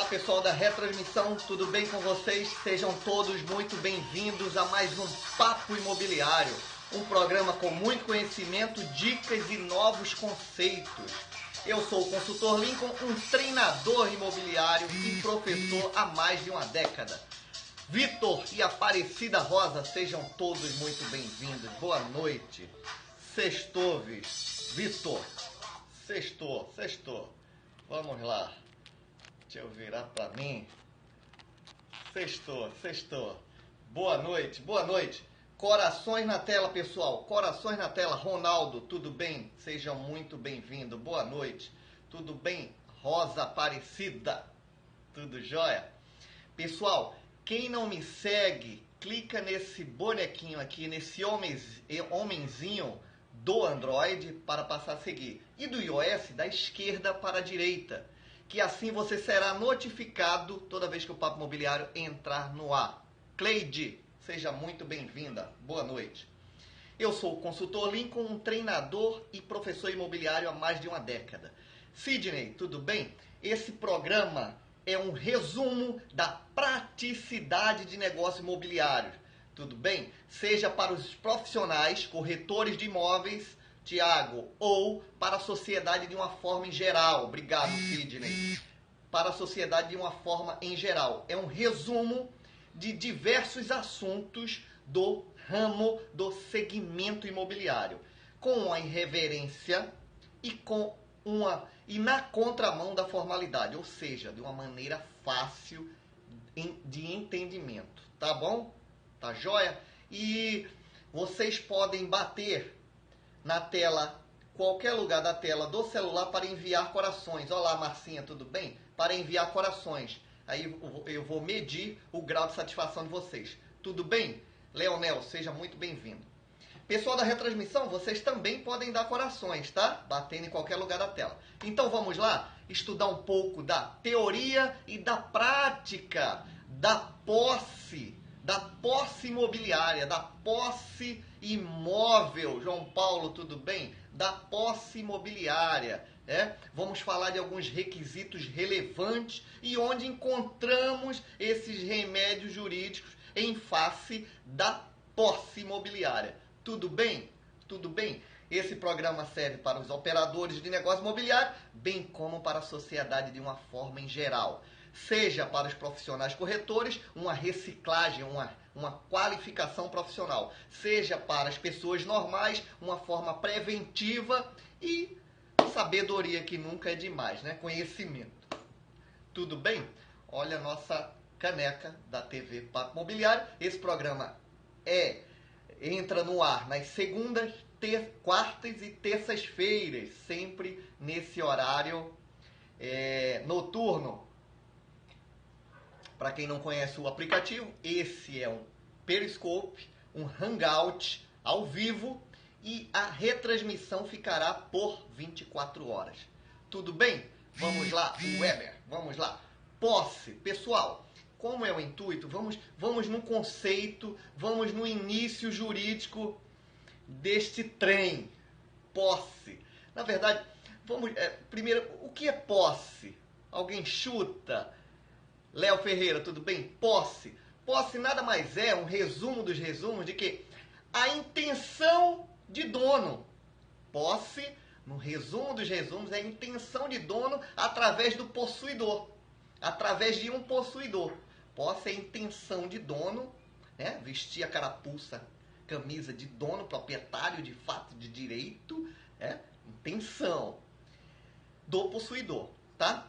pessoal da retransmissão, tudo bem com vocês? Sejam todos muito bem-vindos a mais um Papo Imobiliário, um programa com muito conhecimento, dicas e novos conceitos. Eu sou o consultor Lincoln, um treinador imobiliário e professor há mais de uma década. Vitor e Aparecida Rosa, sejam todos muito bem-vindos. Boa noite. Sextou, Vitor. Sextou. Vamos lá. Deixa eu virar pra mim. Sextou. Boa noite. Corações na tela, pessoal. Corações na tela. Ronaldo, tudo bem? Sejam muito bem-vindos. Boa noite. Tudo bem? Rosa Aparecida. Tudo jóia? Pessoal, quem não me segue, clica nesse bonequinho aqui, nesse homenzinho do Android para passar a seguir. E do iOS, da esquerda para a direita. Que assim você será notificado toda vez que o Papo Imobiliário entrar no ar. Cleide, seja muito bem-vinda. Boa noite. Eu sou o consultor Lincoln, um treinador e professor imobiliário há mais de uma década. Sidney, tudo bem? Esse programa é um resumo da praticidade de negócio imobiliário. Tudo bem? Seja para os profissionais, corretores de imóveis, Tiago, ou para a sociedade de uma forma em geral. Obrigado, Sidney. Para a sociedade de uma forma em geral. É um resumo de diversos assuntos do ramo do segmento imobiliário, com a irreverência e na contramão da formalidade, ou seja, de uma maneira fácil de entendimento. Tá bom? Tá joia? E vocês podem bater na tela, qualquer lugar da tela do celular para enviar corações. Olá, Marcinha, tudo bem? Para enviar corações. Aí eu vou medir o grau de satisfação de vocês. Tudo bem? Leonel, seja muito bem-vindo. Pessoal da retransmissão, vocês também podem dar corações, tá? Batendo em qualquer lugar da tela. Então vamos lá estudar um pouco da teoria e da prática da posse imobiliária, da posse imóvel. João Paulo, tudo bem? Da posse imobiliária. Vamos falar de alguns requisitos relevantes e onde encontramos esses remédios jurídicos em face da posse imobiliária. Tudo bem? Tudo bem? Esse programa serve para os operadores de negócio imobiliário, bem como para a sociedade de uma forma em geral. Seja para os profissionais corretores, uma reciclagem, uma qualificação profissional. Seja para as pessoas normais, uma forma preventiva e sabedoria, que nunca é demais, né? Conhecimento. Tudo bem? Olha a nossa caneca da TV Papo Imobiliário. Esse programa entra no ar nas segundas, quartas e terças-feiras, sempre nesse horário noturno. Para quem não conhece o aplicativo, esse é um Periscope, um Hangout ao vivo e a retransmissão ficará por 24 horas. Tudo bem? Vamos lá, Weber, vamos lá. Posse, pessoal, como é o intuito? Vamos no conceito, vamos no início jurídico deste trem. Posse. Na verdade, primeiro, o que é posse? Alguém chuta? Léo Ferreira, tudo bem? Posse. Posse nada mais é um resumo dos resumos de que a intenção de dono. Posse, no resumo dos resumos, é a intenção de dono através do possuidor. Através de um possuidor. Posse é a intenção de dono, né? Vestir a carapuça, camisa de dono, proprietário de fato, de direito, intenção do possuidor, tá?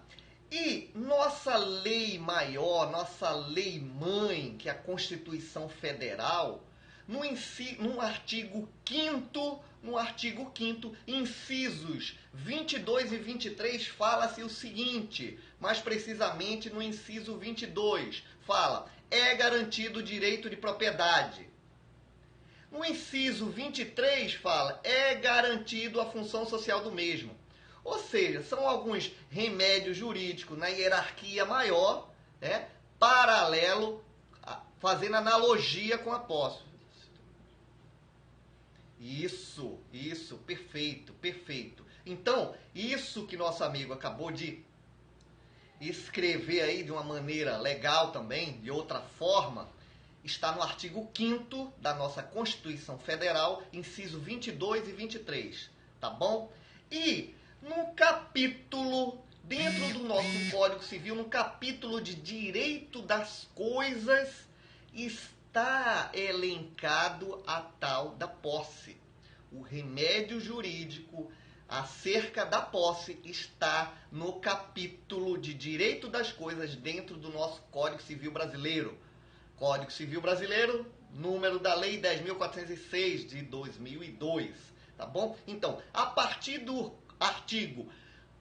E nossa lei maior, nossa lei mãe, que é a Constituição Federal, no artigo 5º, incisos 22 e 23, fala-se o seguinte, mais precisamente no inciso 22, fala, é garantido o direito de propriedade. No inciso 23 fala, é garantido a função social do mesmo. Ou seja, são alguns remédios jurídicos na hierarquia maior, paralelo, fazendo analogia com a posse. Isso, perfeito. Então, isso que nosso amigo acabou de escrever aí de uma maneira legal também, de outra forma, está no artigo 5º da nossa Constituição Federal, inciso 22 e 23, tá bom? E no capítulo, dentro do nosso Código Civil, no capítulo de Direito das Coisas, está elencado a tal da posse. O remédio jurídico acerca da posse está no capítulo de Direito das Coisas dentro do nosso Código Civil Brasileiro. Código Civil Brasileiro, número da Lei 10.406 de 2002, tá bom? Então, a partir do artigo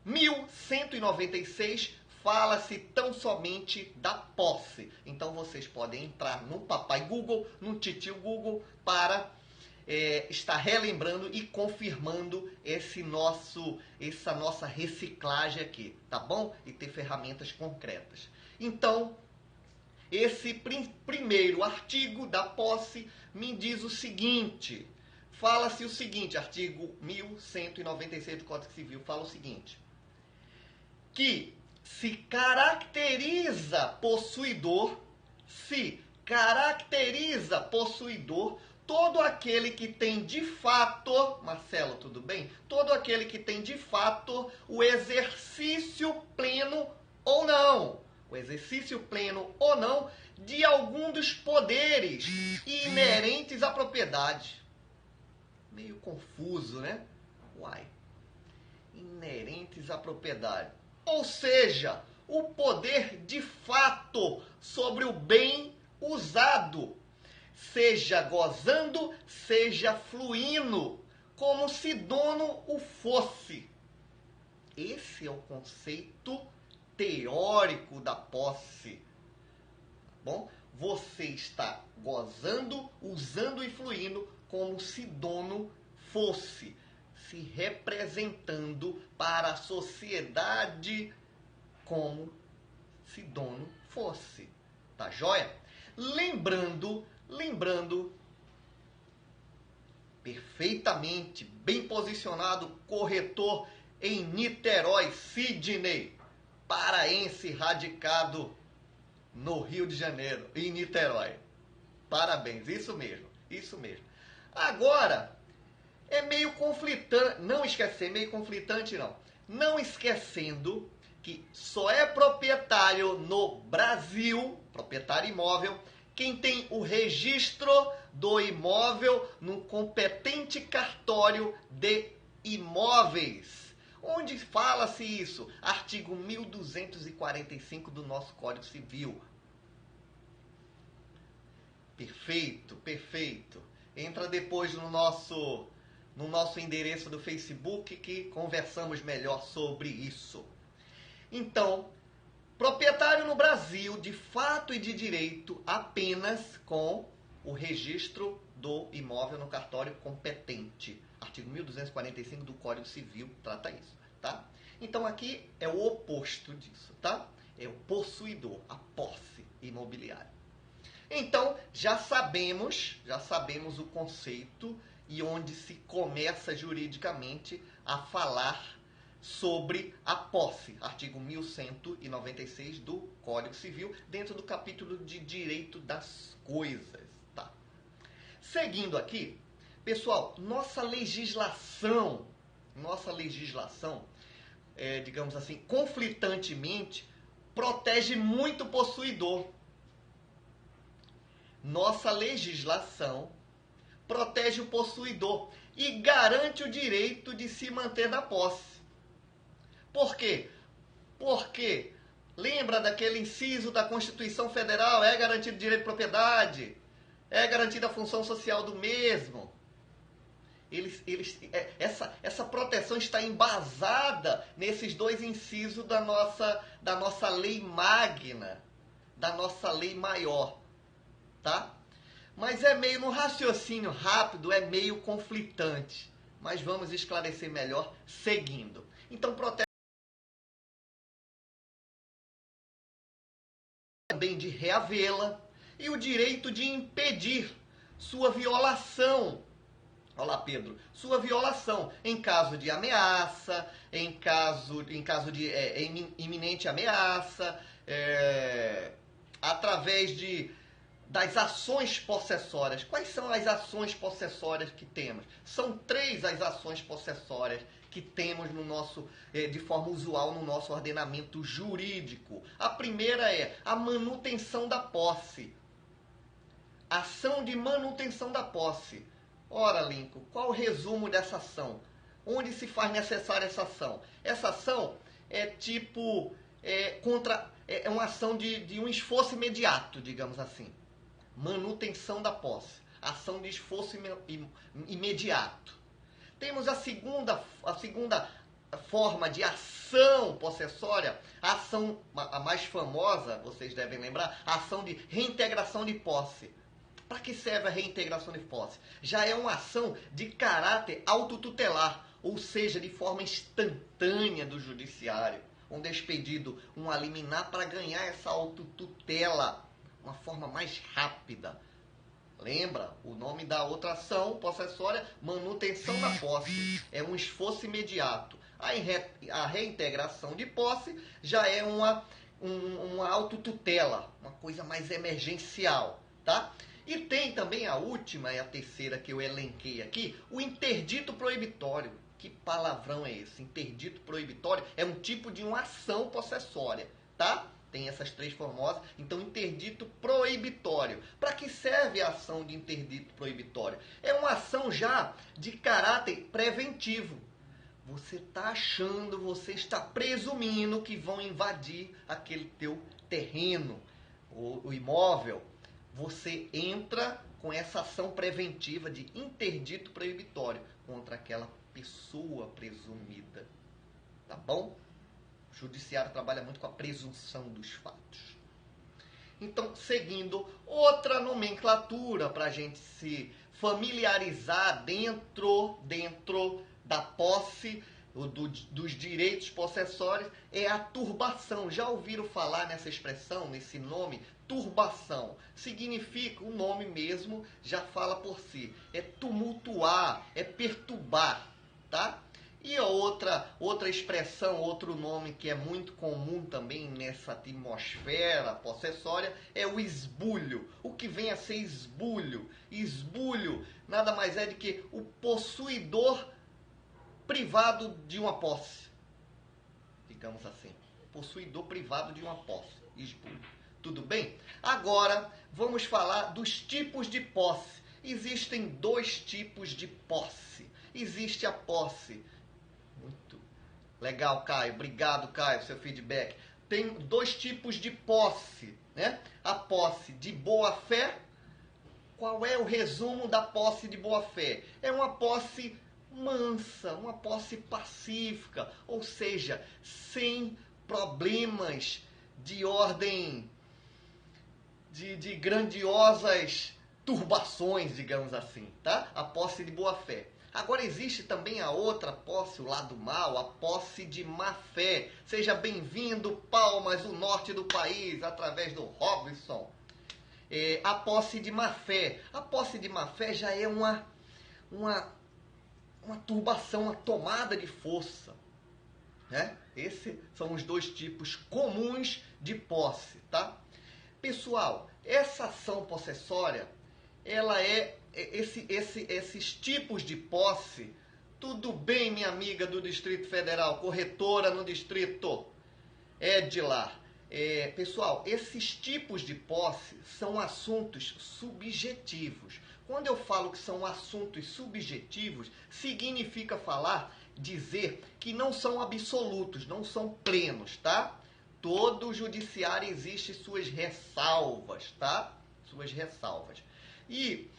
1196, fala-se tão somente da posse. Então, vocês podem entrar no Papai Google, no Titio Google, para estar relembrando e confirmando essa nossa reciclagem aqui, tá bom? E ter ferramentas concretas. Então, esse primeiro artigo da posse me diz o seguinte, fala-se o seguinte, artigo 1196 do Código Civil fala o seguinte, que se caracteriza possuidor todo aquele que tem de fato, Marcelo, tudo bem? Todo aquele que tem de fato o exercício pleno ou não, de algum dos poderes inerentes à propriedade. Meio confuso, né? Uai. Inerentes à propriedade. Ou seja, o poder de fato sobre o bem usado, seja gozando, seja fluindo, como se dono o fosse. Esse é o conceito teórico da posse. Bom, você está gozando, usando e fluindo como se dono fosse, se representando para a sociedade como se dono fosse. Tá joia? Lembrando, perfeitamente bem posicionado, corretor em Niterói, Sidney, paraense radicado no Rio de Janeiro, em Niterói. Parabéns, isso mesmo. Agora, é meio conflitante, não esquecendo que só é proprietário no Brasil, proprietário imóvel, quem tem o registro do imóvel no competente cartório de imóveis. Onde fala-se isso? Artigo 1245 do nosso Código Civil. Perfeito. Entra depois no nosso endereço do Facebook que conversamos melhor sobre isso. Então, proprietário no Brasil, de fato e de direito, apenas com o registro do imóvel no cartório competente. Artigo 1245 do Código Civil trata isso, tá? Então aqui é o oposto disso, tá? É o possuidor, a posse imobiliária. Então, já sabemos o conceito e onde se começa juridicamente a falar sobre a posse, artigo 1196 do Código Civil, dentro do capítulo de Direito das Coisas. Tá? Seguindo aqui, pessoal, nossa legislação, digamos assim, conflitantemente, protege muito o possuidor. Nossa legislação protege o possuidor e garante o direito de se manter na posse. Por quê? Porque lembra daquele inciso da Constituição Federal, é garantido o direito de propriedade, é garantida a função social do mesmo. Essa proteção está embasada nesses dois incisos da nossa lei magna, da nossa lei maior. Tá? Mas no raciocínio rápido, é meio conflitante. Mas vamos esclarecer melhor seguindo. Então, protege também de reavê-la e o direito de impedir sua violação Olá, Pedro. Sua violação em caso de ameaça, em caso de iminente ameaça, através das ações possessórias. Quais são as ações possessórias que temos? São 3 as ações possessórias que temos no nosso, de forma usual no nosso ordenamento jurídico. A primeira é a manutenção da posse. Ação de manutenção da posse. Ora, Lincoln, qual o resumo dessa ação? Onde se faz necessária essa ação? Essa ação é é uma ação de um esforço imediato, digamos assim. Manutenção da posse. Ação de esforço imediato. Temos a segunda forma de ação possessória, a ação a mais famosa, vocês devem lembrar, a ação de reintegração de posse. Para que serve a reintegração de posse? Já é uma ação de caráter autotutelar, ou seja, de forma instantânea do judiciário, onde é expedido um liminar para ganhar essa autotutela, uma forma mais rápida. Lembra? O nome da outra ação possessória, manutenção da posse. É um esforço imediato. A reintegração de posse já é uma autotutela, uma coisa mais emergencial, tá? E tem também a última e a terceira que eu elenquei aqui, o interdito proibitório. Que palavrão é esse? Interdito proibitório é um tipo de uma ação possessória, tá? Tem essas 3 formosas. Então, interdito proibitório. Para que serve a ação de interdito proibitório? É uma ação já de caráter preventivo. Você está achando, você está presumindo que vão invadir aquele teu terreno, o imóvel. Você entra com essa ação preventiva de interdito proibitório contra aquela pessoa presumida. Tá bom? O judiciário trabalha muito com a presunção dos fatos. Então, seguindo outra nomenclatura para a gente se familiarizar dentro da posse dos direitos possessórios, é a turbação. Já ouviram falar nessa expressão, nesse nome? Turbação. Significa, o nome mesmo já fala por si. É tumultuar, é perturbar, tá? E a outra expressão, outro nome que é muito comum também nessa atmosfera possessória é o esbulho. O que vem a ser esbulho? Esbulho nada mais é do que o possuidor privado de uma posse. Digamos assim. Possuidor privado de uma posse. Esbulho. Tudo bem? Agora, vamos falar dos tipos de posse. Existem 2 tipos de posse. Existe a posse. Muito legal, Caio. Obrigado, Caio, seu feedback. Tem 2 tipos de posse, né? A posse de boa-fé. Qual é o resumo da posse de boa-fé? É uma posse mansa, uma posse pacífica, ou seja, sem problemas de ordem de grandiosas turbações, digamos assim, tá? A posse de boa-fé. Agora existe também a outra posse, o lado mal, a posse de má-fé. Seja bem-vindo, Palmas, o norte do país, através do Robson. A posse de má-fé. A posse de má-fé já é uma turbação, uma tomada de força, né? Esses são os 2 tipos comuns de posse, tá? Pessoal, essa ação possessória, ela esses tipos de posse. Tudo bem, minha amiga do Distrito Federal, corretora no Distrito, Edila. Pessoal, esses tipos de posse são assuntos subjetivos. Quando eu falo que são assuntos subjetivos, significa dizer que não são absolutos, não são plenos, tá? Todo judiciário existe suas ressalvas, tá? Suas ressalvas. E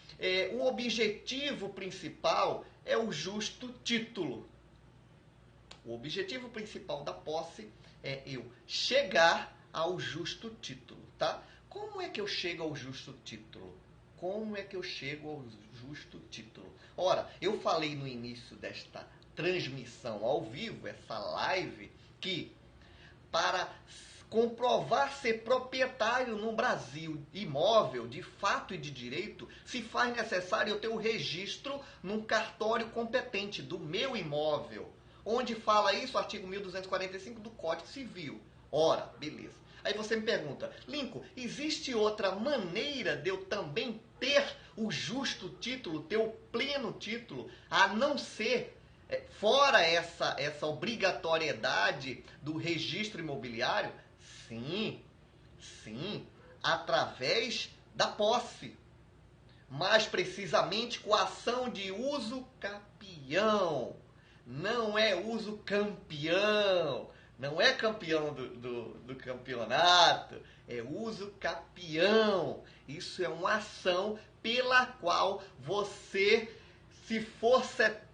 o objetivo principal é o justo título. O objetivo principal da posse é eu chegar ao justo título, tá? Como é que eu chego ao justo título? Como é que eu chego ao justo título? Ora, eu falei no início desta transmissão ao vivo, essa live, que para comprovar ser proprietário no Brasil imóvel de fato e de direito, se faz necessário eu ter o registro num cartório competente do meu imóvel. Onde fala isso? O artigo 1245 do Código Civil. Ora, beleza. Aí você me pergunta, Lincoln, existe outra maneira de eu também ter o justo título, ter o pleno título, a não ser fora essa obrigatoriedade do registro imobiliário? Sim, sim, através da posse. Mais precisamente com a ação de uso capião. Não é uso campeão. Não é campeão do campeonato. É uso capião. Isso é uma ação pela qual você, se for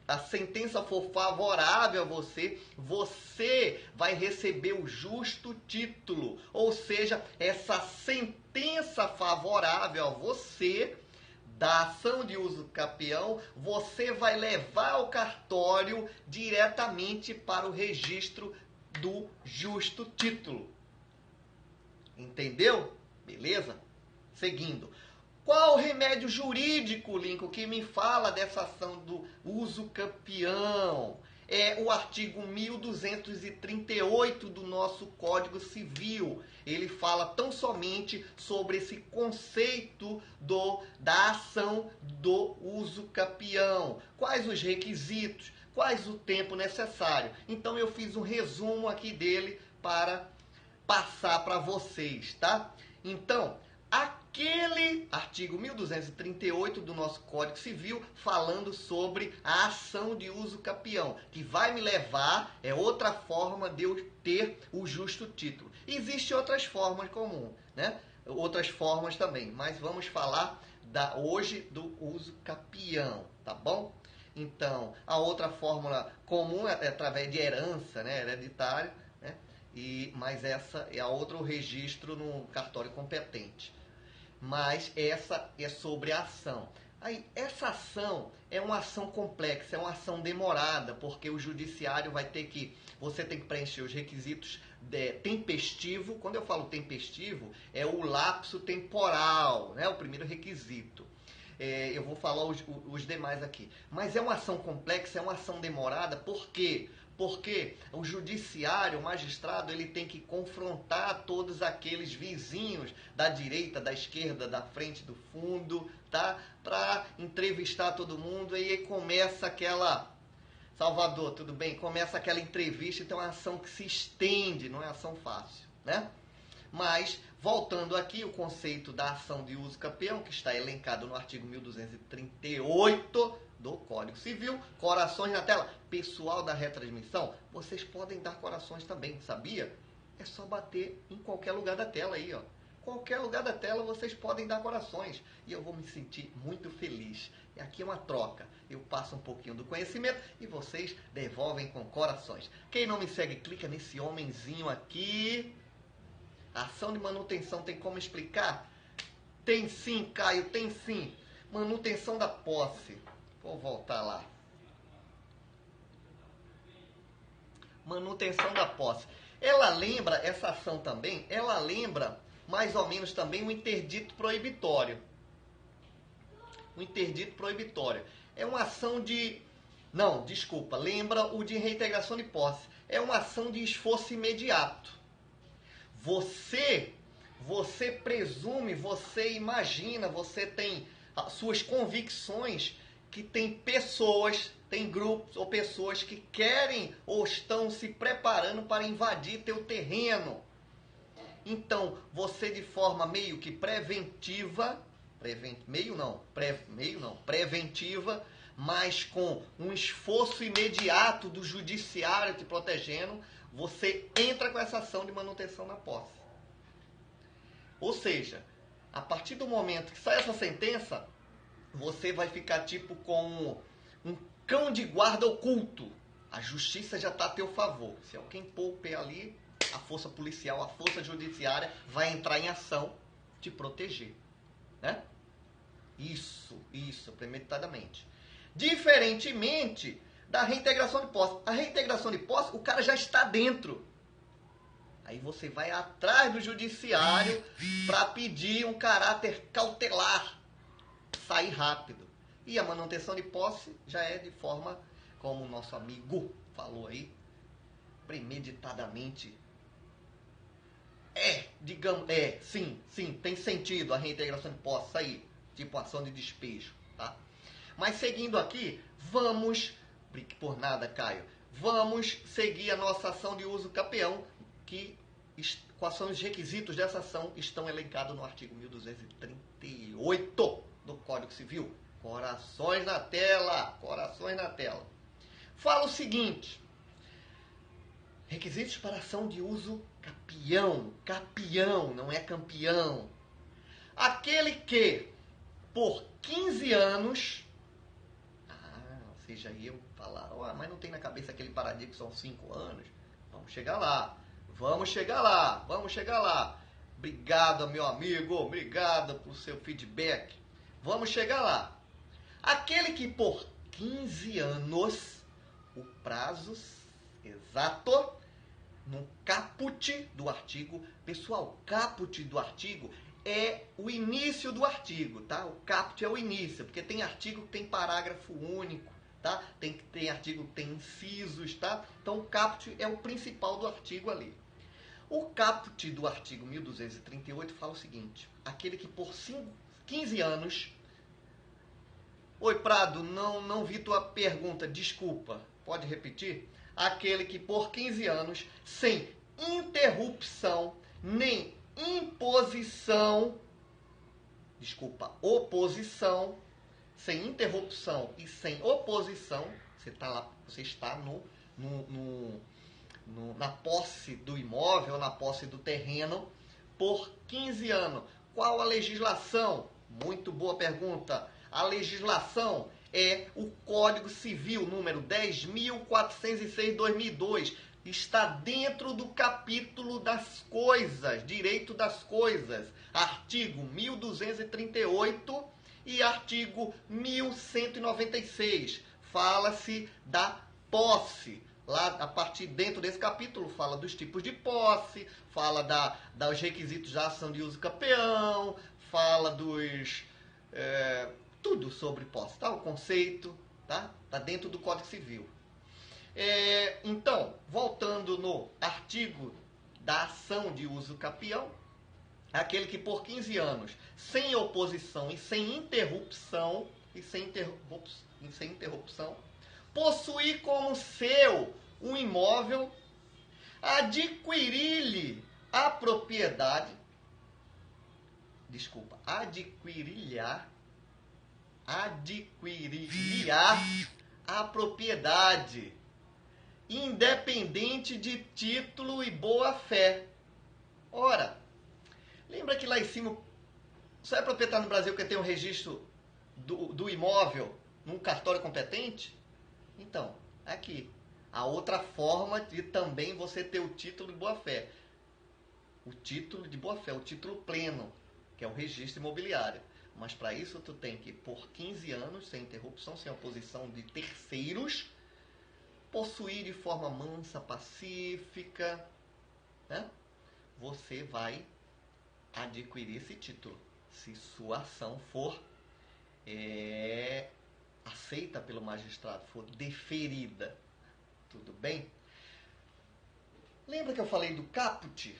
a sentença for favorável a você, você vai receber o justo título. Ou seja, essa sentença favorável a você, da ação de uso capião, você vai levar ao cartório diretamente para o registro do justo título. Entendeu? Beleza? Seguindo. Qual o remédio jurídico, Lincoln, que me fala dessa ação do uso campeão? É o artigo 1238 do nosso Código Civil. Ele fala tão somente sobre esse conceito da ação do uso campeão. Quais os requisitos? Quais o tempo necessário? Então eu fiz um resumo aqui dele para passar para vocês, tá? Então, aquele artigo 1238 do nosso Código Civil falando sobre a ação de uso capião, que vai me levar, é outra forma de eu ter o justo título. Existem outras formas comuns, né? Outras formas também, mas vamos falar hoje do uso capião, tá bom? Então, a outra fórmula comum é através de herança, né, hereditário, né? Mas essa é a outro registro no cartório competente. Mas essa é sobre a ação. Aí, essa ação é uma ação complexa, é uma ação demorada, porque o judiciário você tem que preencher os requisitos tempestivo. Quando eu falo tempestivo, é o lapso temporal, né? O primeiro requisito. Eu vou falar os demais aqui. Mas é uma ação complexa, é uma ação demorada, por quê? Porque o judiciário, o magistrado, ele tem que confrontar todos aqueles vizinhos da direita, da esquerda, da frente, do fundo, tá? Para entrevistar todo mundo, e aí começa aquela... Salvador, tudo bem? Começa aquela entrevista, então é uma ação que se estende, não é ação fácil, né? Mas, voltando aqui, o conceito da ação de uso campeão, que está elencado no artigo 1238 do Código Civil. Corações na tela. Pessoal da retransmissão, vocês podem dar corações também, sabia? É só bater em qualquer lugar da tela aí, ó. Qualquer lugar da tela vocês podem dar corações. E eu vou me sentir muito feliz. E aqui é uma troca. Eu passo um pouquinho do conhecimento e vocês devolvem com corações. Quem não me segue, clica nesse homenzinho aqui. A ação de manutenção tem como explicar? Tem sim, Caio, tem sim. Manutenção da posse. Vou voltar lá. Manutenção da posse. Ela lembra, essa ação também, ela lembra mais ou menos também o interdito proibitório. O interdito proibitório. É uma ação de... Não, desculpa, lembra o de reintegração de posse. É uma ação de esforço imediato. Você presume, você imagina, você tem as suas convicções que tem pessoas, tem grupos ou pessoas que querem ou estão se preparando para invadir teu terreno. Então, você de forma meio que preventiva, preventiva, mas com um esforço imediato do judiciário te protegendo, você entra com essa ação de manutenção na posse. Ou seja, a partir do momento que sai essa sentença, você vai ficar tipo com um cão de guarda oculto. A justiça já está a teu favor. Se alguém pôr o pé ali, a força policial, a força judiciária vai entrar em ação te proteger. Né? Isso, premeditadamente. Diferentemente da reintegração de posse. A reintegração de posse, o cara já está dentro. Aí você vai atrás do judiciário para pedir um caráter cautelar, sair rápido. E a manutenção de posse já é de forma, como o nosso amigo falou aí, premeditadamente. Sim, tem sentido a reintegração de posse aí, tipo ação de despejo, tá? Mas seguindo aqui, por nada, Caio, vamos seguir a nossa ação de uso capião, quais são os requisitos dessa ação, estão elencados no artigo 1238 do Código Civil. Corações na tela, corações na tela. Fala o seguinte: requisitos para ação de uso capião, não é campeão. Aquele que, por 15 anos, seja eu falar, mas não tem na cabeça aquele paradigma que são 5 anos. Vamos chegar lá. Obrigado, meu amigo, obrigado pelo seu feedback. Vamos chegar lá. Aquele que por 15 anos, o prazo exato, no caput do artigo. Pessoal, caput do artigo é o início do artigo, tá? O caput é o início, porque tem artigo que tem parágrafo único, tá? Tem artigo que tem incisos, tá? Então o caput é o principal do artigo ali. O caput do artigo 1238 fala o seguinte: aquele que por 15 anos... Oi, Prado, não vi tua pergunta, desculpa, pode repetir? Aquele que por 15 anos, sem interrupção, nem oposição, sem interrupção e sem oposição, você está na posse do imóvel, na posse do terreno, por 15 anos. Qual a legislação? Muito boa pergunta. A legislação é o Código Civil número 10.406/2002. Está dentro do capítulo das coisas, direito das coisas. Artigo 1238 e artigo 1196. Fala-se da posse. Lá, a partir dentro desse capítulo, fala dos tipos de posse, fala dos requisitos da ação de uso capião, fala tudo sobre posse, tá? O conceito, tá? Tá dentro do Código Civil. Então, voltando no artigo da ação de uso capião, aquele que por 15 anos, sem oposição e sem interrupção, possuir como seu um imóvel, adquirir-lhe a propriedade, adquirir-lhe-á a propriedade, independente de título e boa-fé. Ora, lembra que lá em cima, só é proprietário no Brasil que tem um registro do imóvel num cartório competente? Então, aqui, a outra forma de também você ter o título de boa-fé. O título de boa-fé, o título pleno, que é o registro imobiliário. Mas para isso tu tem que, por 15 anos, sem interrupção, sem oposição de terceiros, possuir de forma mansa, pacífica, né? Você vai adquirir esse título, se sua ação for aceita pelo magistrado, for deferida. Tudo bem? Lembra que eu falei do caput?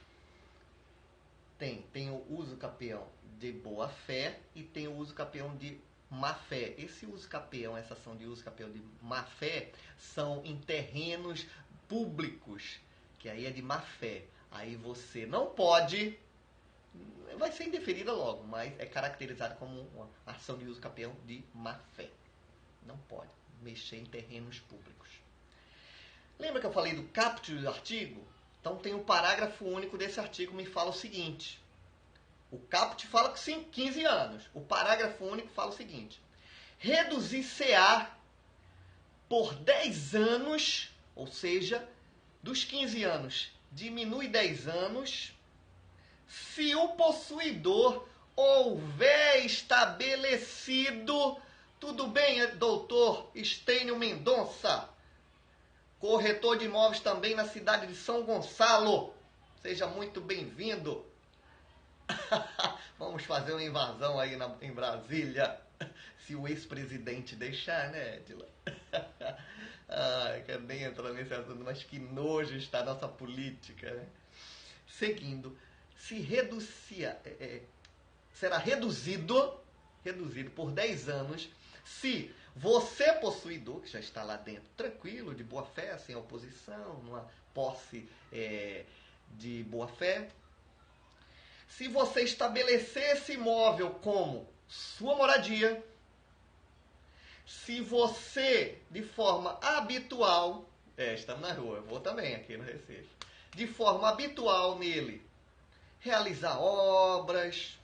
Tem o uso capião de boa-fé e tem o uso capião de má-fé. Esse uso capião, essa ação de uso capião de má-fé, são em terrenos públicos, que aí é de má-fé. Aí você não pode, vai ser indeferida logo, mas é caracterizado como uma ação de uso capião de má-fé. Não pode mexer em terrenos públicos. Lembra que eu falei do caput do artigo? Então tem o parágrafo único desse artigo, me fala o seguinte. O caput fala que sim, 15 anos. O parágrafo único fala o seguinte: reduzir-se-á por 10 anos, ou seja, dos 15 anos, diminui 10 anos, se o possuidor houver estabelecido, tudo bem, doutor Estênio Mendonça, corretor de imóveis também na cidade de São Gonçalo, Seja muito bem-vindo. Vamos fazer uma invasão aí em Brasília. Se o ex-presidente deixar, né, Edila? Ai, quero nem entrar nesse assunto, mas que nojo está a nossa política, né? Seguindo, será reduzido por 10 anos se você, possuidor, que já está lá dentro, tranquilo, de boa fé, sem oposição, numa posse de boa fé, se você estabelecer esse imóvel como sua moradia, se você, de forma habitual, estamos na rua, eu vou também aqui no Recife, de forma habitual nele, realizar obras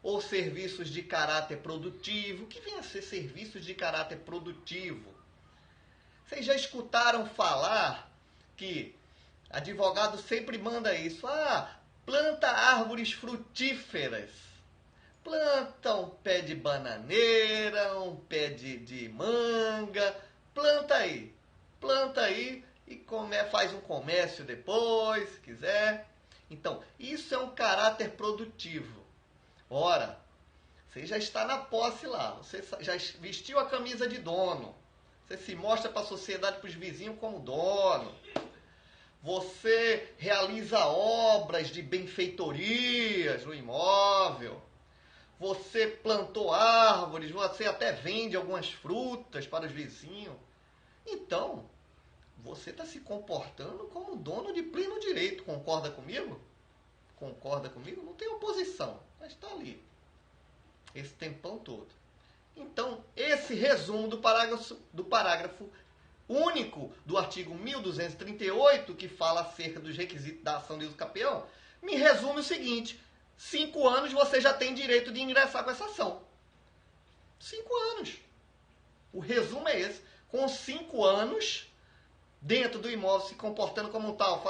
ou serviços de caráter produtivo. O que vem a ser serviços de caráter produtivo? Vocês já escutaram falar que advogado sempre manda isso? Planta árvores frutíferas. Planta um pé de bananeira, um pé de manga. Planta aí e faz um comércio depois, se quiser. Então, isso é um caráter produtivo. Ora, você já está na posse lá, você já vestiu a camisa de dono, você se mostra para a sociedade, para os vizinhos como dono, você realiza obras de benfeitorias no imóvel, você plantou árvores, você até vende algumas frutas para os vizinhos. Então, você está se comportando como dono de pleno direito. Concorda comigo? Concorda comigo? Não tem oposição, mas está ali. Esse tempão todo. Então, esse resumo do parágrafo único do artigo 1238, que fala acerca dos requisitos da ação de uso capião, me resume o seguinte: 5 anos você já tem direito de ingressar com essa ação. 5 anos. O resumo é esse. Com 5 anos, dentro do imóvel, se comportando como tal,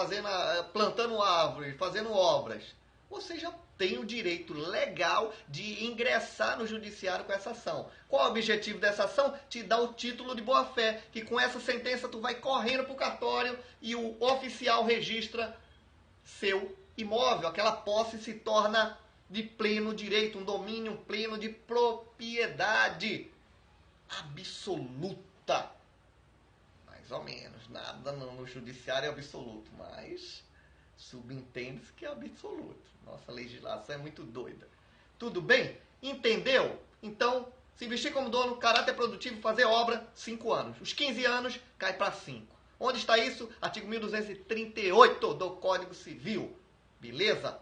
plantando árvores, fazendo obras, você já tem o direito legal de ingressar no judiciário com essa ação. Qual é o objetivo dessa ação? Te dar o título de boa-fé, que com essa sentença tu vai correndo para o cartório e o oficial registra seu imóvel. Aquela posse se torna de pleno direito, um domínio pleno de propriedade absoluta. Mais ou menos, nada no judiciário é absoluto, mas subentende-se que é absoluto. Nossa legislação é muito doida. Tudo bem? Entendeu? Então, se vestir como dono, caráter produtivo, fazer obra, 5 anos. Os 15 anos, cai para 5. Onde está isso? Artigo 1238 do Código Civil. Beleza?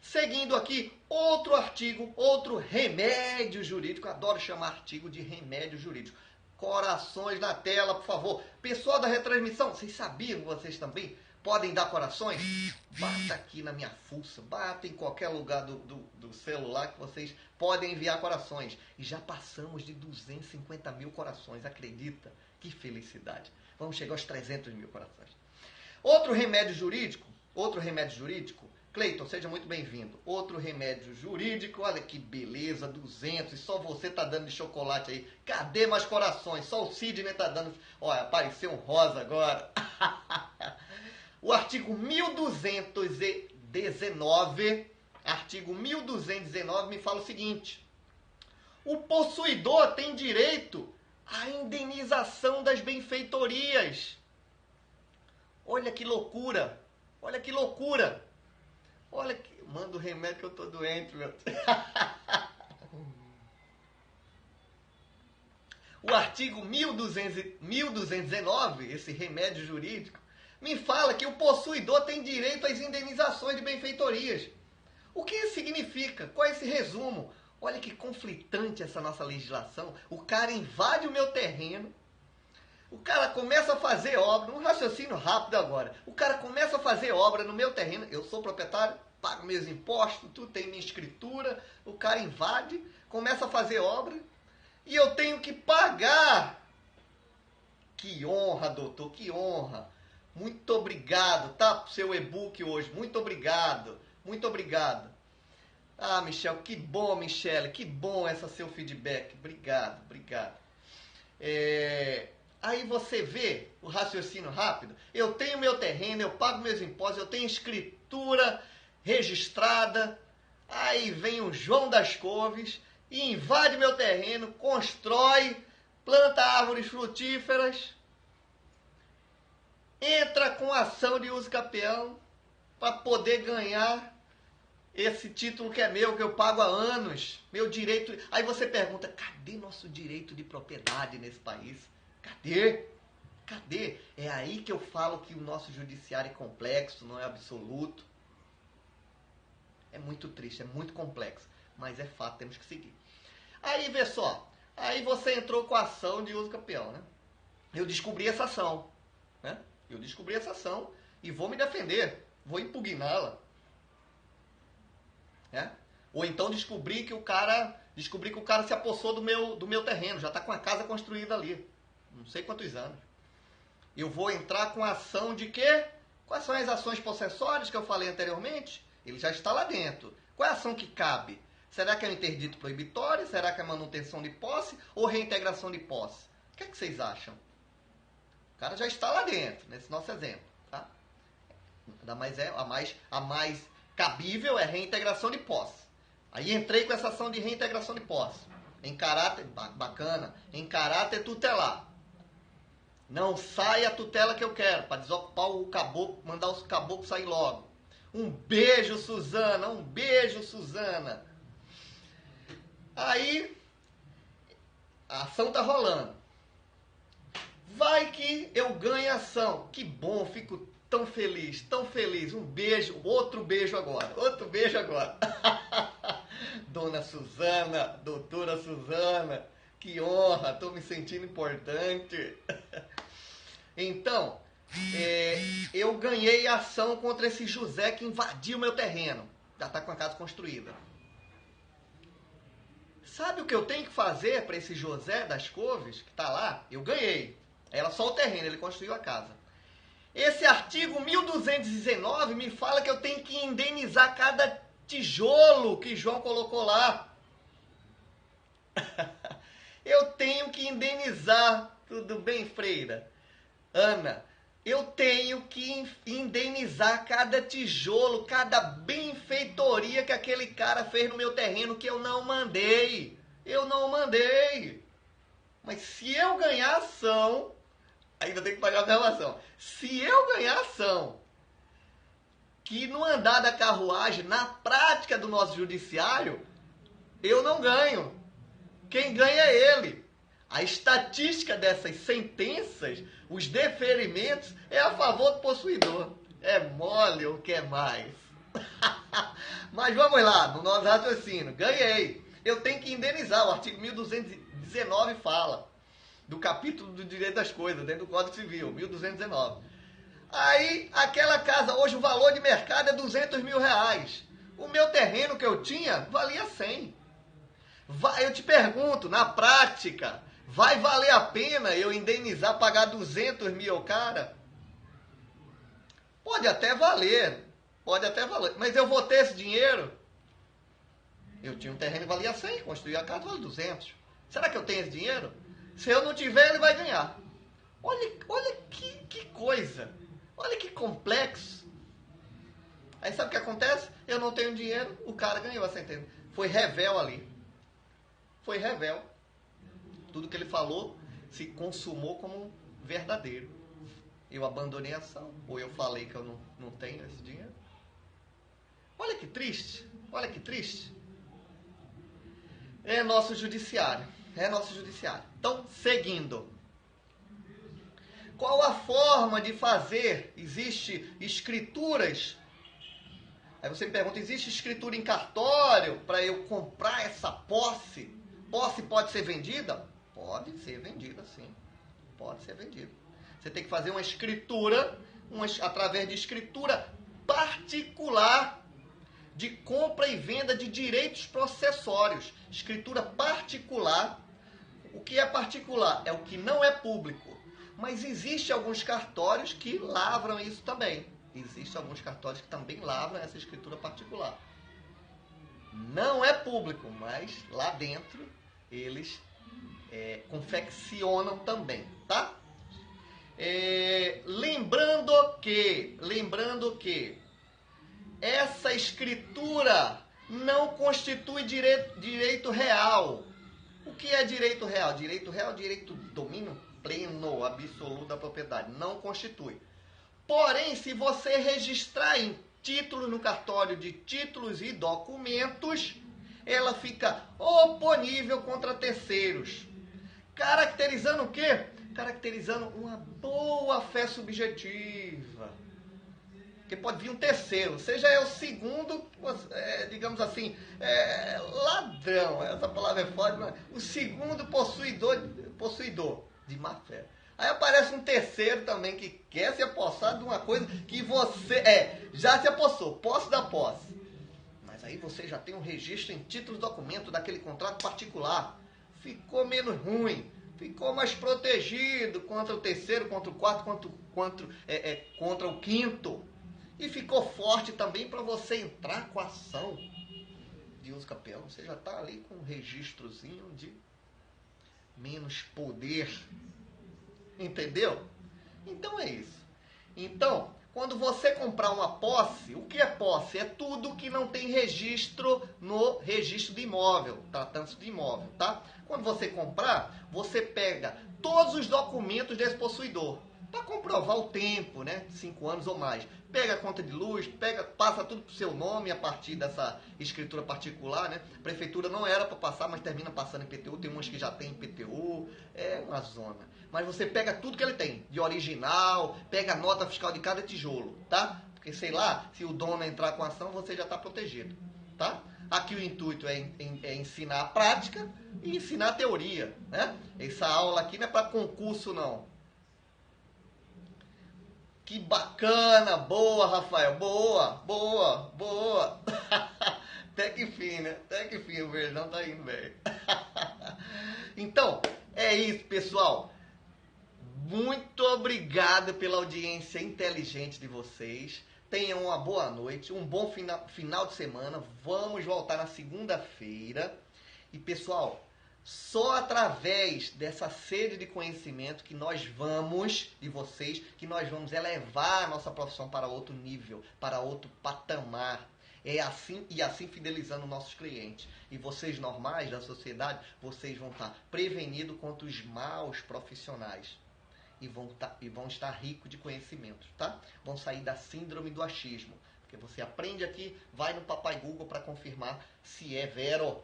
Seguindo aqui, outro artigo, outro remédio jurídico. Adoro chamar artigo de remédio jurídico. Corações na tela, por favor. Pessoal da retransmissão, vocês sabiam, vocês também podem dar corações? Bata aqui na minha fuça, bata em qualquer lugar do celular que vocês podem enviar corações. E já passamos de 250 mil corações, acredita? Que felicidade. Vamos chegar aos 300 mil corações. Outro remédio jurídico, Cleiton, seja muito bem-vindo. Outro remédio jurídico, olha que beleza, 200, e só você tá dando de chocolate aí. Cadê mais corações? Só o Sidney tá dando. Olha, apareceu um rosa agora. O artigo 1219 me fala o seguinte: o possuidor tem direito à indenização das benfeitorias. Olha que loucura, olha que loucura. Olha que... Manda o remédio que eu tô doente, meu. O artigo 1219, esse remédio jurídico, me fala que o possuidor tem direito às indenizações de benfeitorias. O que isso significa? Qual é esse resumo? Olha que conflitante essa nossa legislação. O cara invade o meu terreno, o cara começa a fazer obra, um raciocínio rápido agora. O cara começa a fazer obra no meu terreno, eu sou proprietário, pago meus impostos, tudo tem minha escritura, o cara invade, começa a fazer obra e eu tenho que pagar. Que honra, doutor, que honra. Muito obrigado, tá? Pro seu e-book hoje, muito obrigado, muito obrigado. Ah, Michel, que bom, Michele, que bom esse seu feedback. Obrigado, obrigado. Aí você vê o raciocínio rápido. Eu tenho meu terreno, eu pago meus impostos, eu tenho escritura registrada. Aí vem o João das Couves e invade meu terreno, constrói, planta árvores frutíferas, entra com ação de uso capião para poder ganhar esse título que é meu, que eu pago há anos, meu direito. Aí você pergunta, cadê nosso direito de propriedade nesse país? Cadê? Cadê? É aí que eu falo que o nosso judiciário é complexo, não é absoluto. É muito triste, é muito complexo, mas é fato, temos que seguir. Aí, vê só, aí você entrou com a ação de uso capião, né? Eu descobri essa ação, né? Eu descobri essa ação e vou me defender, vou impugná-la. Né? Ou então descobri que o cara se apossou do meu terreno, já está com a casa construída ali. Não sei quantos anos. Eu vou entrar com a ação de quê? Quais são as ações possessórias que eu falei anteriormente? Ele já está lá dentro. Qual é a ação que cabe? Será que é um interdito proibitório? Será que é manutenção de posse ou reintegração de posse? O que é que vocês acham? O cara já está lá dentro, nesse nosso exemplo. Tá? A mais cabível é reintegração de posse. Aí entrei com essa ação de reintegração de posse. Em caráter, bacana, em caráter tutelar. Não sai a tutela que eu quero, para desocupar o caboclo, mandar os caboclos sair logo. Um beijo, Suzana, um beijo, Suzana. Aí, a ação tá rolando. Vai que eu ganho a ação. Que bom, fico tão feliz, tão feliz. Um beijo, outro beijo agora. Dona Suzana, doutora Suzana, que honra, tô me sentindo importante. Então, eu ganhei a ação contra esse José que invadiu meu terreno. Já tá com a casa construída. Sabe o que eu tenho que fazer para esse José das Couves, que tá lá? Eu ganhei. Era só o terreno, ele construiu a casa. Esse artigo 1219 me fala que eu tenho que indenizar cada tijolo que João colocou lá. Eu tenho que indenizar. Tudo bem, Freira? Ana, eu tenho que indenizar cada tijolo, cada benfeitoria que aquele cara fez no meu terreno que eu não mandei. Eu não mandei. Mas se eu ganhar ação, ainda tem que pagar a verbação. Se eu ganhar ação, que no andar da carruagem, na prática do nosso judiciário, eu não ganho. Quem ganha é ele. A estatística dessas sentenças, os deferimentos, é a favor do possuidor. É mole ou quer mais? Mas vamos lá, no nosso raciocínio. Ganhei. Eu tenho que indenizar. O artigo 1219 fala do capítulo do direito das coisas, dentro do Código Civil, 1219. Aí, aquela casa, hoje o valor de mercado é 200 mil reais. O meu terreno que eu tinha valia 100. Eu te pergunto, na prática, vai valer a pena eu indenizar, pagar 200 mil ao cara? Pode até valer, mas eu vou ter esse dinheiro? Eu tinha um terreno que valia 100, construí a casa, vale 200. Será que eu tenho esse dinheiro? Se eu não tiver, ele vai ganhar. Olha que coisa, olha que complexo. Aí sabe o que acontece? Eu não tenho dinheiro, o cara ganhou a sentença. Foi revel ali. Foi revel. Tudo que ele falou se consumou como verdadeiro. Eu abandonei a ação. Ou eu falei que eu não tenho esse dinheiro. Olha que triste. Olha que triste. É nosso judiciário. É nosso judiciário. Então, seguindo. Qual a forma de fazer? Existe escrituras. Aí você me pergunta, existe escritura em cartório para eu comprar essa posse? Posse pode ser vendida? Pode ser vendida, sim. Pode ser vendida. Você tem que fazer uma escritura, através de escritura particular de compra e venda de direitos processórios. Escritura particular. O que é particular? É o que não é público. Mas existem alguns cartórios que lavram isso também. Existem alguns cartórios que também lavram essa escritura particular. Não é público, mas lá dentro eles confeccionam também, tá? Lembrando que essa escritura não constitui direito real. O que é direito real? Direito real é direito do domínio pleno, absoluto da propriedade. Não constitui. Porém, se você registrar em título no cartório de títulos e documentos, ela fica oponível contra terceiros. Caracterizando o quê? Caracterizando uma boa fé subjetiva. Porque pode vir um terceiro, seja o segundo, digamos assim, ladrão, essa palavra é forte, mas o segundo possuidor de má fé. Aí aparece um terceiro também que quer se apossar de uma coisa que você já se apossou, posse da posse. Mas aí você já tem um registro em título documento daquele contrato particular. Ficou menos ruim, ficou mais protegido contra o terceiro, contra o quarto, contra o quinto. E ficou forte também para você entrar com a ação de uso capião. Você já está ali com um registrozinho de menos poder. Entendeu? Então é isso. Então, quando você comprar uma posse, o que é posse? É tudo que não tem registro no registro de imóvel, tratando-se de imóvel, tá? Quando você comprar, você pega todos os documentos desse possuidor, para comprovar o tempo, né? 5 anos ou mais. Pega a conta de luz, passa tudo pro seu nome a partir dessa escritura particular, né? A prefeitura não era para passar, mas termina passando em IPTU. Tem umas que já tem IPTU, é uma zona. Mas você pega tudo que ele tem, de original, pega a nota fiscal de cada tijolo, tá? Porque, sei lá, se o dono entrar com a ação, você já está protegido, tá? Aqui o intuito é ensinar a prática e ensinar a teoria, né? Essa aula aqui não é para concurso, não. Que bacana, boa, Rafael, boa. Até que enfim, né? Até que enfim, o verdão tá indo bem. Então, é isso, pessoal. Muito obrigado pela audiência inteligente de vocês. Tenham uma boa noite, um bom final de semana. Vamos voltar na segunda-feira. E, pessoal, só através dessa sede de conhecimento que nós vamos, de vocês, que nós vamos elevar a nossa profissão para outro nível, para outro patamar. É assim e assim fidelizando nossos clientes. E vocês normais da sociedade, vocês vão estar prevenidos contra os maus profissionais. E vão estar ricos de conhecimento, tá? Vão sair da síndrome do achismo. Porque você aprende aqui, vai no Papai Google para confirmar se é vero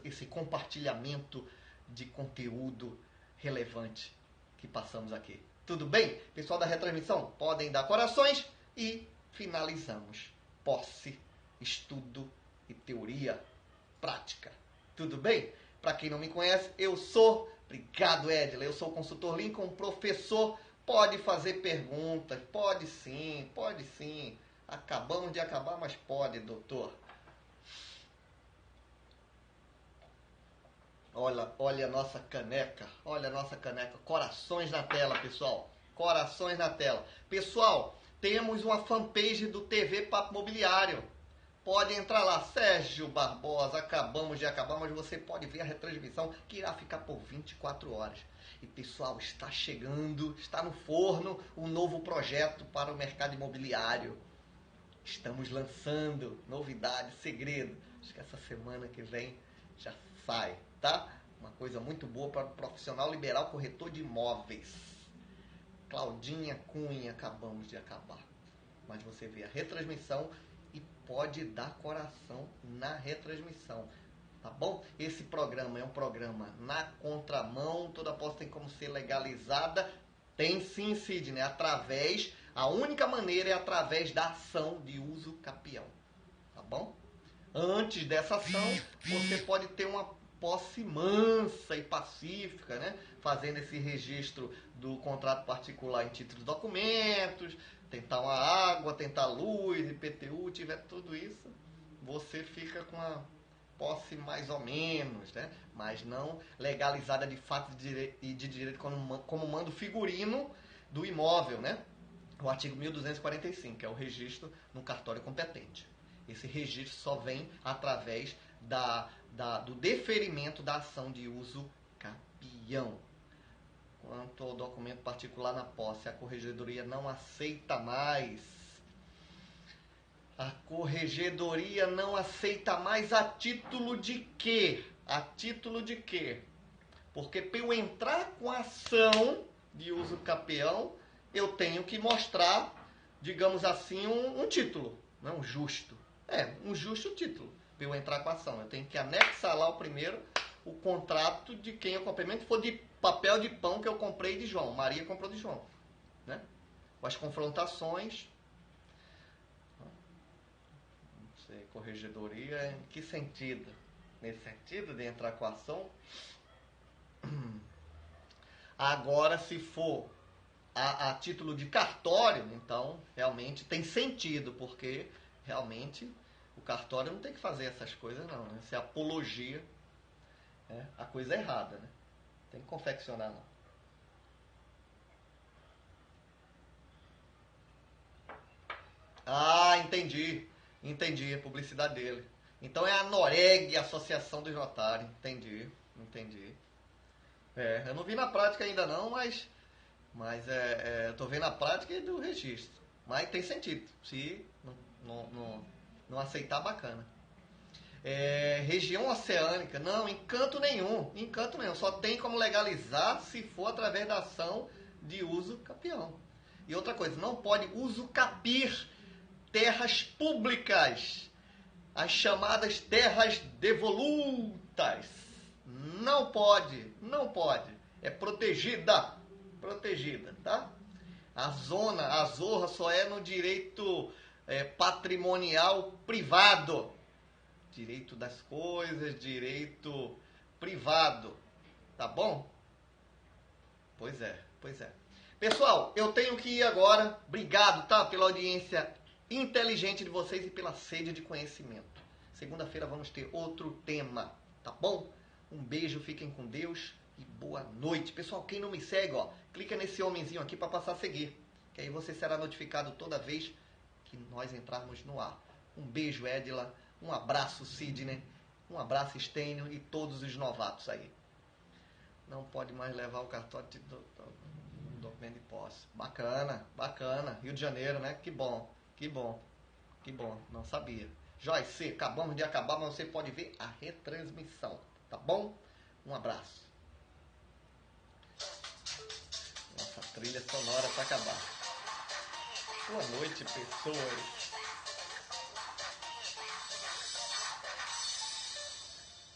esse compartilhamento de conteúdo relevante que passamos aqui. Tudo bem? Pessoal da retransmissão, podem dar corações e finalizamos. Posse, estudo e teoria prática. Tudo bem? Para quem não me conhece, eu sou... Obrigado, Edila. Eu sou o consultor Lincoln, professor. Pode fazer perguntas. Pode sim, pode sim. Acabamos de acabar, mas pode, doutor. Olha a nossa caneca. Olha a nossa caneca. Corações na tela, pessoal. Corações na tela. Pessoal, temos uma fanpage do TV Papo Imobiliário. Pode entrar lá, Sérgio Barbosa, acabamos de acabar, mas você pode ver a retransmissão que irá ficar por 24 horas. E pessoal, está chegando, está no forno um novo projeto para o mercado imobiliário. Estamos lançando novidade, segredo. Acho que essa semana que vem já sai, tá? Uma coisa muito boa para o profissional liberal corretor de imóveis. Claudinha Cunha, acabamos de acabar. Mas você vê a retransmissão e pode dar coração na retransmissão, tá bom? Esse programa é um programa na contramão, toda posse tem como ser legalizada, tem sim, Sidney, a única maneira é através da ação de uso capião, tá bom? Antes dessa ação, você pode ter uma posse mansa e pacífica, né? Fazendo esse registro do contrato particular em títulos de documentos, tentar uma água, tentar luz, IPTU, tiver tudo isso, você fica com a posse mais ou menos, né? Mas não legalizada de fato e de direito como manda o figurino do imóvel, né? O artigo 1245, que é o registro no cartório competente. Esse registro só vem através do deferimento da ação de uso capião. quanto ao documento particular na posse. A corregedoria não aceita mais. A corregedoria não aceita mais a título de quê? A título de quê? Porque para eu entrar com a ação de uso capião, eu tenho que mostrar, digamos assim, um título, né? Um justo. Um justo título. Para eu entrar com a ação, eu tenho que anexar lá o contrato de quem eu comprei, mesmo que for de papel de pão que eu comprei de João. Maria comprou de João, né? Com as confrontações. Não sei, corregedoria, em que sentido? Nesse sentido de entrar com a ação? Agora, se for a título de cartório, então realmente tem sentido, porque realmente o cartório não tem que fazer essas coisas não, né? Isso é apologia, a coisa errada, né? Tem que confeccionar não. Ah, entendi. Entendi a publicidade dele. Então é a Noreg, Associação dos Notários. Entendi. Eu não vi na prática ainda não, mas eu tô vendo a prática do registro. Mas tem sentido. Se não aceitar, bacana. Região oceânica, não, encanto nenhum. Só tem como legalizar se for através da ação de uso capião. E outra coisa, não pode usucapir terras públicas, as chamadas terras devolutas. Não pode. É protegida, tá? A zorra só é no direito patrimonial privado. Direito das coisas, direito privado. Tá bom? Pois é. Pessoal, eu tenho que ir agora. Obrigado, tá? Pela audiência inteligente de vocês e pela sede de conhecimento. Segunda-feira vamos ter outro tema, tá bom? Um beijo, fiquem com Deus e boa noite. Pessoal, quem não me segue, clica nesse homenzinho aqui para passar a seguir, que aí você será notificado toda vez que nós entrarmos no ar. Um beijo, Edila. Um abraço, Sidney. Um abraço, Stênio e todos os novatos aí. Não pode mais levar o cartório de documento de posse. Bacana. Rio de Janeiro, né? Que bom. Não sabia. Joyce, acabamos de acabar, mas você pode ver a retransmissão. Tá bom? Um abraço. Nossa trilha sonora para acabar. Boa noite, pessoas.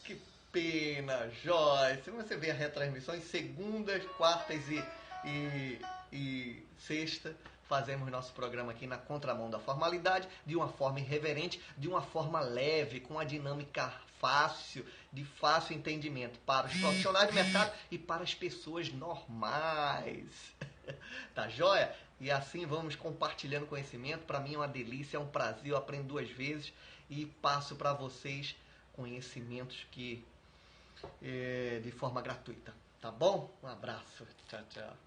Que pena, Joyce. Você vê a retransmissão em segundas, quartas e sexta. Fazemos nosso programa aqui na contramão da formalidade, de uma forma irreverente, de uma forma leve, com uma dinâmica fácil, de fácil entendimento para os profissionais do mercado e para as pessoas normais. Tá joia? E assim vamos compartilhando conhecimento. Para mim é uma delícia, é um prazer. Eu aprendo 2 vezes e passo para vocês conhecimentos que de forma gratuita. Tá bom? Um abraço. Tchau, tchau.